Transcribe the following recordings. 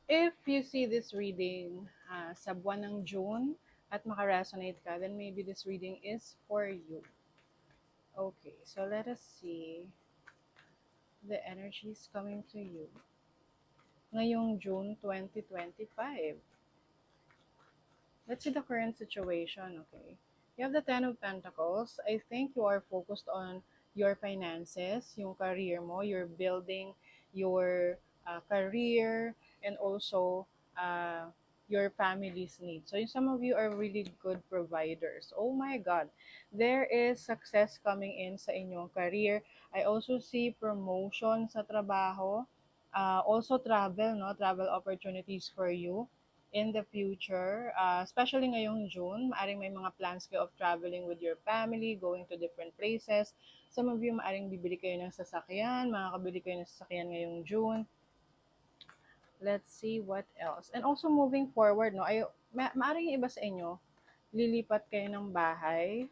If you see this reading sa buwan ng June at makaresonate ka, then maybe this reading is for you. Okay, so let us see the energies coming to you ngayong June 2025. Let's see the current situation, okay? You have the Ten of Pentacles. I think you are focused on your finances, yung career mo, you're building your career, and also uh, your family's needs. So some of you are really good providers. Oh my God. There is success coming in sa inyong career. I also see promotion sa trabaho. Also travel, no? Travel opportunities for you in the future, especially ngayong June, maaring may mga plans kayo of traveling with your family, going to different places. Some of you, maaring bibili kayo ng sasakyan, makakabili kayo ng sasakyan ngayong June. Let's see what else. And also moving forward, no, maaring yung iba sa inyo, lilipat kayo ng bahay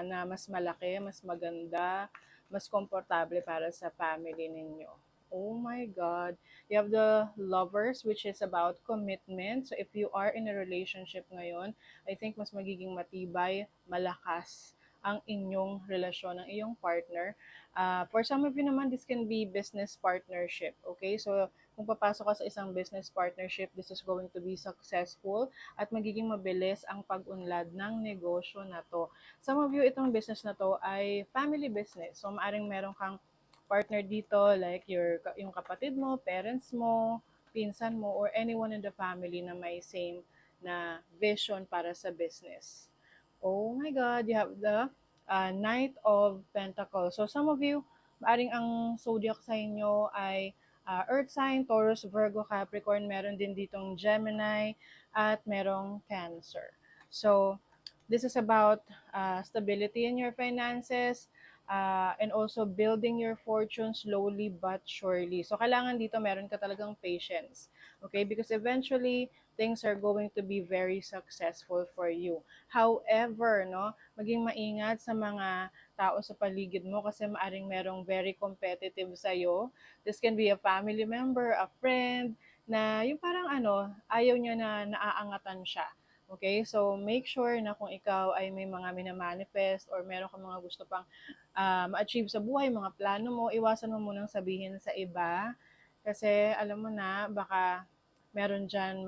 na mas malaki, mas maganda, mas komportable para sa family ninyo. Oh my God. You have the lovers, which is about commitment. So if you are in a relationship ngayon, I think mas magiging matibay, malakas ang inyong relasyon ng iyong partner. For some of you naman, this can be business partnership. Okay? So kung papasok ka sa isang business partnership, this is going to be successful at magiging mabilis ang pag-unlad ng negosyo na to. Some of you, itong business na to ay family business. So, maaring meron kang partner dito, like yung kapatid mo, parents mo, pinsan mo, or anyone in the family na may same na vision para sa business. Oh my God, you have the Knight of Pentacles. So, some of you, maaring ang zodiac sa inyo ay Earth sign, Taurus, Virgo, Capricorn, meron din ditong Gemini, at merong Cancer. So, this is about stability in your finances, and also building your fortune slowly but surely. So, kailangan dito meron ka talagang patience. Okay? Because eventually, things are going to be very successful for you. However, no, maging maingat sa mga tao sa paligid mo kasi maaring merong very competitive sa'yo. This can be a family member, a friend, na yung parang ayaw niya na naaangatan siya. Okay? So, make sure na kung ikaw ay may mga minamanifest or meron kang mga gusto pang ma-achieve sa buhay, mga plano mo, iwasan mo munang sabihin sa iba. Kasi, alam mo na, baka meron dyan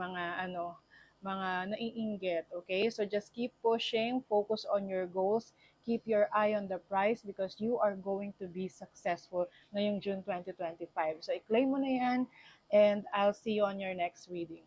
mga naiinggit, okay? So just keep pushing, focus on your goals, keep your eye on the prize because you are going to be successful ngayong June 2025. So i-claim mo na yan and I'll see you on your next reading.